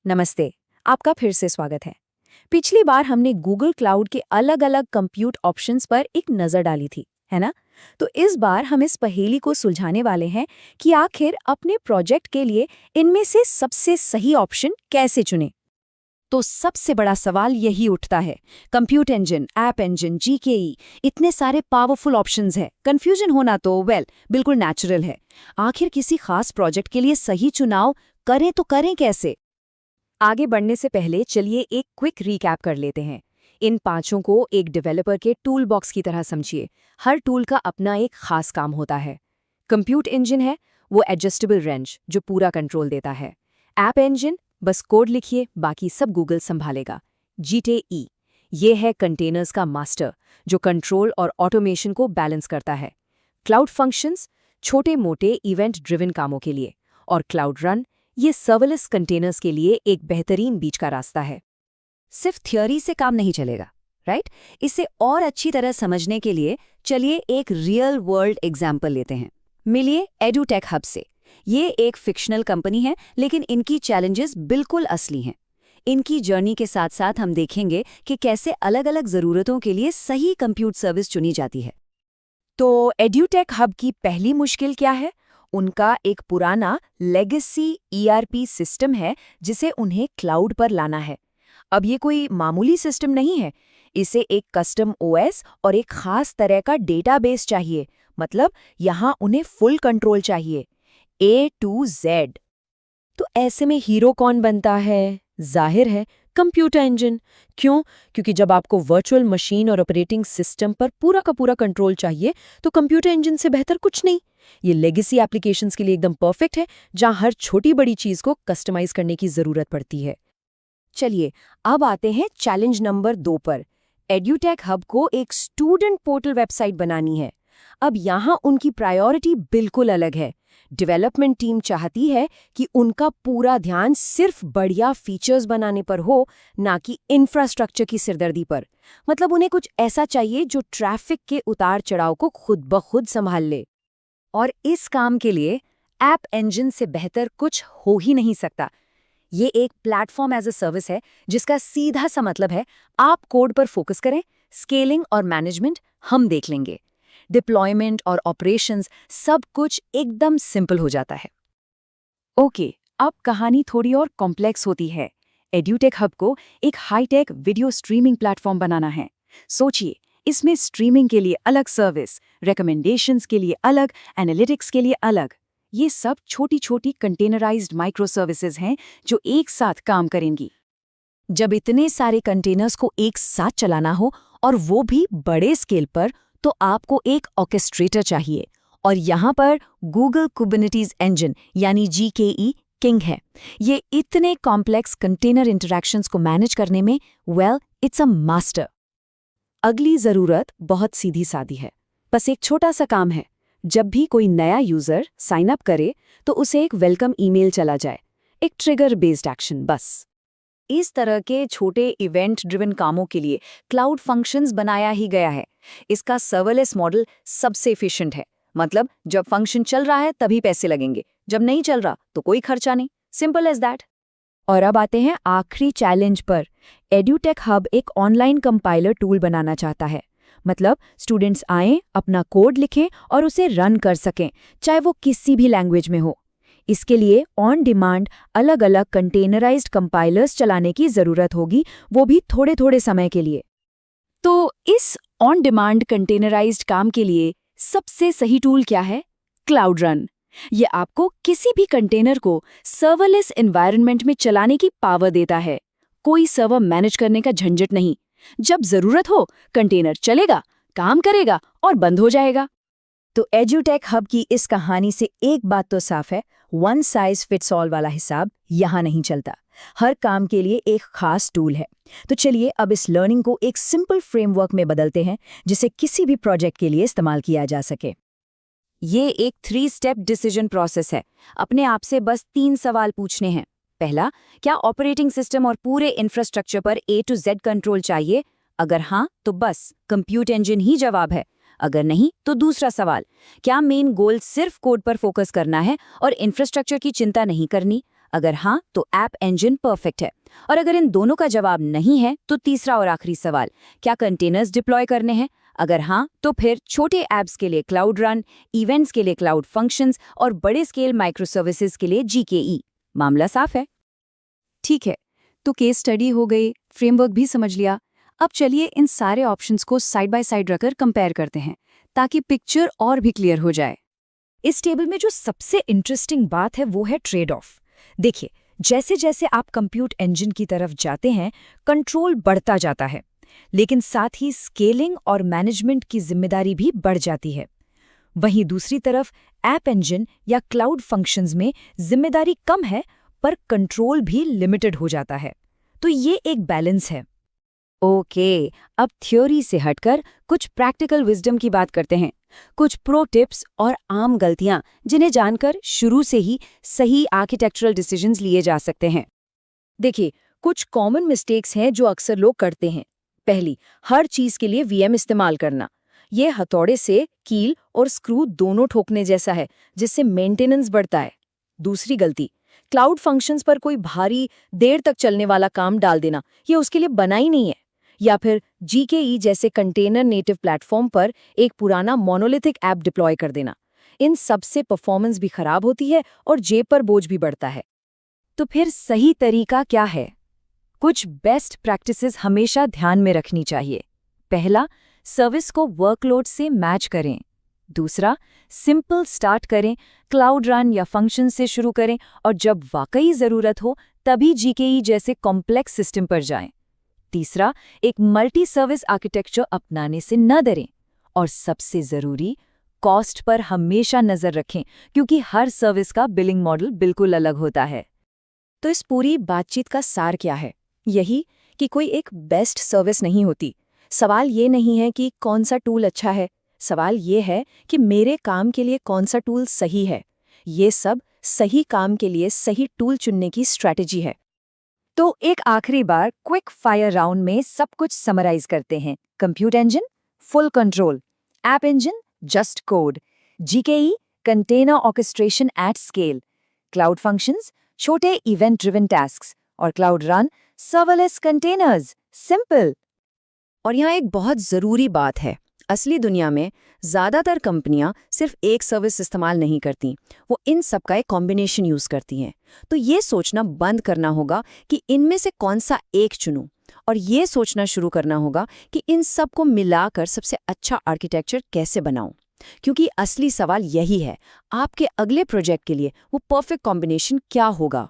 नमस्ते। आपका फिर से स्वागत है। पिछली बार हमने गूगल क्लाउड के अलग-अलग कंप्यूट ऑप्शंस पर एक नज़र डाली थी, है ना? तो इस बार हम इस पहेली को सुलझाने वाले हैं कि आखिर अपने प्रोजेक्ट के लिए इनमें से सबसे सही ऑप्शन कैसे चुनें। तो सबसे बड़ा सवाल यही उठता है, कंप्यूट इंजन, ऐप इंजन, जीकेई, इतने सारे पावरफुल ऑप्शंस हैं। कंफ्यूजन होना तो बिल्कुल नेचुरल है। आखिर किसी खास प्रोजेक्ट के लिए सही चुनाव करें तो करें कैसे? आगे बढ़ने से पहले चलिए एक क्विक रीकैप कर लेते हैं। इन पांचों को एक डेवलपर के टूल बॉक्स की तरह समझिए। हर टूल का अपना एक खास काम होता है। कंप्यूट इंजन है, वो एडजस्टेबल रेंज जो पूरा कंट्रोल देता है। ऐप इंजन, बस कोड लिखिए, बाकी सब गूगल संभालेगा। जीटीई, ये है कंटेनर्स का मास्टर जो कंट्रोल और ऑटोमेशन को बैलेंस करता है। क्लाउड फंक्शंस, छोटे मोटे इवेंट ड्रिवन कामों के लिए। और क्लाउड रन, ये सर्वलेस कंटेनर्स के लिए एक बेहतरीन बीच का रास्ता है। सिर्फ थ्योरी से काम नहीं चलेगा, राइट? इसे और अच्छी तरह समझने के लिए चलिए एक रियल वर्ल्ड एग्जाम्पल लेते हैं। मिलिए एडुटेक हब से। ये एक फिक्शनल कंपनी है, लेकिन इनकी चैलेंजेस बिल्कुल असली हैं। इनकी जर्नी के साथ साथ हम देखेंगे कि कैसे अलग-अलग ज़रूरतों के लिए सही कंप्यूट सर्विस चुनी जाती है। तो एडुटेक हब की पहली मुश्किल क्या है? उनका एक पुराना लेगेसी ईआरपी सिस्टम है जिसे उन्हें क्लाउड पर लाना है। अब ये कोई मामूली सिस्टम नहीं है, इसे एक कस्टम ओएस और एक खास तरह का डेटाबेस चाहिए। मतलब यहाँ उन्हें फुल कंट्रोल चाहिए, A to Z। तो ऐसे में हीरो कौन बनता है? जाहिर है कंप्यूटर इंजन। क्यों? क्योंकि जब आपको वर्चुअल मशीन और ऑपरेटिंग सिस्टम पर पूरा का पूरा कंट्रोल चाहिए तो कंप्यूटर इंजन से बेहतर कुछ नहीं। ये लेगेसी एप्लीकेशंस के लिए एकदम परफेक्ट है, जहां हर छोटी बड़ी चीज को कस्टमाइज करने की जरूरत पड़ती है। चलिए अब आते हैं चैलेंज नंबर 2 पर। एडुटेक हब को एक स्टूडेंट पोर्टल वेबसाइट बनानी है। अब यहाँ उनकी प्रायोरिटी बिल्कुल अलग है। डेवलपमेंट टीम चाहती है कि उनका पूरा ध्यान सिर्फ बढ़िया फीचर्स बनाने पर हो, ना कि इंफ्रास्ट्रक्चर की सिरदर्दी पर। मतलब उन्हें कुछ ऐसा चाहिए जो ट्रैफिक के उतार चढ़ाव को खुद ब खुद संभाल ले। और इस काम के लिए ऐप इंजन से बेहतर कुछ हो ही नहीं सकता। ये एक प्लेटफॉर्म एज अ सर्विस है जिसका सीधा सा मतलब है आप कोड पर फोकस करें, स्केलिंग और मैनेजमेंट हम देख लेंगे। डिप्लॉयमेंट और ऑपरेशंस सब कुछ एकदम सिंपल हो जाता है। ओके, अब कहानी थोड़ी और कॉम्प्लेक्स होती है। एडुटेक हब को एक हाईटेक वीडियो स्ट्रीमिंग प्लेटफॉर्म बनाना है। सोचिए, इसमें स्ट्रीमिंग के लिए अलग सर्विस, रिकमेंडेशंस के लिए अलग, एनालिटिक्स के लिए अलग। ये सब छोटी छोटी कंटेनराइज्ड माइक्रो सर्विसेज हैं जो एक साथ काम करेंगी। जब इतने सारे कंटेनर्स को एक साथ चलाना हो और वो भी बड़े स्केल पर, तो आपको एक ऑर्केस्ट्रेटर चाहिए। और यहाँ पर गूगल कुबरनेटिस इंजन यानी जीकेई किंग है। ये इतने कॉम्प्लेक्स कंटेनर इंटरैक्शंस को मैनेज करने में इट्स अ मास्टर। अगली ज़रूरत बहुत सीधी सादी है, बस एक छोटा सा काम है। जब भी कोई नया यूज़र साइन अप करे तो उसे एक वेलकम ईमेल चला जाए, एक ट्रिगर बेस्ड एक्शन बस। इस तरह के छोटे इवेंट ड्रिवन कामों के लिए क्लाउड फंक्शंस बनाया ही गया है। इसका सर्वलेस मॉडल सबसे एफिशिएंट है। मतलब जब फंक्शन चल रहा है तभी पैसे लगेंगे, जब नहीं चल रहा तो कोई खर्चा नहीं। Simple as that. और अब आते हैं आखिरी चैलेंज पर। एडुटेक हब एक ऑनलाइन कंपाइलर टूल बनाना चाहता है। मतलब स्टूडेंट्स आएं, अपना कोड लिखें और उसे रन कर सकें, चाहे वो किसी भी लैंग्वेज में हो। इसके लिए ऑन डिमांड अलग अलग कंटेनराइज्ड कंपाइलर्स चलाने की ज़रूरत होगी, वो भी थोड़े थोड़े समय के लिए। तो इस ऑन डिमांड कंटेनराइज्ड काम के लिए सबसे सही टूल क्या है? Cloud run. ये आपको किसी भी कंटेनर को सर्वरलेस एनवायरनमेंट में चलाने की पावर देता है। कोई सर्वर मैनेज करने का झंझट नहीं। जब जरूरत हो कंटेनर चलेगा, काम करेगा और बंद हो जाएगा। तो एडुटेक हब की इस कहानी से एक बात तो साफ है, वन साइज फिट्स ऑल वाला हिसाब यहाँ नहीं चलता। हर काम के लिए एक खास टूल है। तो चलिए अब इस लर्निंग को एक सिंपल फ्रेमवर्क में बदलते हैं जिसे किसी भी प्रोजेक्ट के लिए इस्तेमाल किया जा सके। ये एक 3 स्टेप डिसीजन प्रोसेस है। अपने आप से बस 3 सवाल पूछने हैं। पहला, क्या ऑपरेटिंग सिस्टम और पूरे इंफ्रास्ट्रक्चर पर A to Z कंट्रोल चाहिए? अगर हाँ तो बस कंप्यूट इंजन ही जवाब है। अगर नहीं तो दूसरा सवाल, क्या मेन गोल सिर्फ कोड पर फोकस करना है और इंफ्रास्ट्रक्चर की चिंता नहीं करनी? अगर हाँ तो ऐप इंजन परफेक्ट है। और अगर इन दोनों का जवाब नहीं है तो तीसरा और आखिरी सवाल, क्या कंटेनर्स डिप्लॉय करने हैं? अगर हाँ तो फिर छोटे ऐप्स के लिए क्लाउड रन, इवेंट्स के लिए क्लाउड फंक्शंस और बड़े स्केल माइक्रो सर्विसेज के लिए जीकेई। मामला साफ है। ठीक है, तो केस स्टडी हो गई, फ्रेमवर्क भी समझ लिया। अब चलिए इन सारे ऑप्शंस को साइड बाय साइड रखकर कंपेयर करते हैं ताकि पिक्चर और भी क्लियर हो जाए। इस टेबल में जो सबसे इंटरेस्टिंग बात है वो है ट्रेड ऑफ। देखिए, जैसे जैसे आप कंप्यूट इंजन की तरफ जाते हैं, कंट्रोल बढ़ता जाता है, लेकिन साथ ही स्केलिंग और मैनेजमेंट की जिम्मेदारी भी बढ़ जाती है। वहीं दूसरी तरफ ऐप इंजन या क्लाउड फंक्शंस में जिम्मेदारी कम है पर कंट्रोल भी लिमिटेड हो जाता है। तो ये एक बैलेंस है। ओके, अब थ्योरी से हटकर कुछ प्रैक्टिकल विजडम की बात करते हैं। कुछ प्रो टिप्स और आम गलतियां जिन्हें जानकर शुरू से ही सही आर्किटेक्चरल डिसीजंस लिए जा सकते हैं। देखिए, कुछ कॉमन मिस्टेक्स हैं जो अक्सर लोग करते हैं। पहली, हर चीज के लिए वीएम इस्तेमाल करना। ये हथौड़े से कील और स्क्रू दोनों ठोकने जैसा है, जिससे मेंटेनेंस बढ़ता है। दूसरी गलती, क्लाउड फंक्शंस पर कोई भारी देर तक चलने वाला काम डाल देना। ये उसके लिए बना ही नहीं है। या फिर जीकेई जैसे कंटेनर नेटिव प्लेटफॉर्म पर एक पुराना मोनोलिथिक ऐप डिप्लॉय कर देना। इन सब से परफॉर्मेंस भी खराब होती है और जेब पर बोझ भी बढ़ता है। तो फिर सही तरीका क्या है? कुछ बेस्ट प्रैक्टिसेस हमेशा ध्यान में रखनी चाहिए। पहला, सर्विस को वर्कलोड से मैच करें। दूसरा, सिंपल स्टार्ट करें, क्लाउड रन या फंक्शन से शुरू करें और जब वाकई ज़रूरत हो तभी जीकेई जैसे कॉम्प्लेक्स सिस्टम पर जाएं। तीसरा, एक मल्टी सर्विस आर्किटेक्चर अपनाने से न डरें। और सबसे ज़रूरी, कॉस्ट पर हमेशा नज़र रखें क्योंकि हर सर्विस का बिलिंग मॉडल बिल्कुल अलग होता है। तो इस पूरी बातचीत का सार क्या है? यही कि कोई एक बेस्ट सर्विस नहीं होती। सवाल ये नहीं है कि कौन सा टूल अच्छा है, सवाल ये है कि मेरे काम के लिए कौन सा टूल सही है। ये सब सही काम के लिए सही टूल चुनने की स्ट्रैटेजी है। तो एक आखिरी बार क्विक फायर राउंड में सब कुछ समराइज करते हैं। Compute engine, full control. App engine, just code. GKE, container orchestration at scale. Cloud functions, छोटे इवेंट ड्रिवन टास्क्स। और cloud run, serverless containers. Simple. और यहाँ एक बहुत ज़रूरी बात है, असली दुनिया में ज़्यादातर कंपनियां सिर्फ एक सर्विस इस्तेमाल नहीं करती, वो इन सब का एक कॉम्बिनेशन यूज़ करती हैं। तो ये सोचना बंद करना होगा कि इनमें से कौन सा एक चुनूं, और ये सोचना शुरू करना होगा कि इन सब को मिलाकर सबसे अच्छा आर्किटेक्चर कैसे बनाऊं। क्योंकि असली सवाल यही है, आपके अगले प्रोजेक्ट के लिए वो परफेक्ट कॉम्बिनेशन क्या होगा।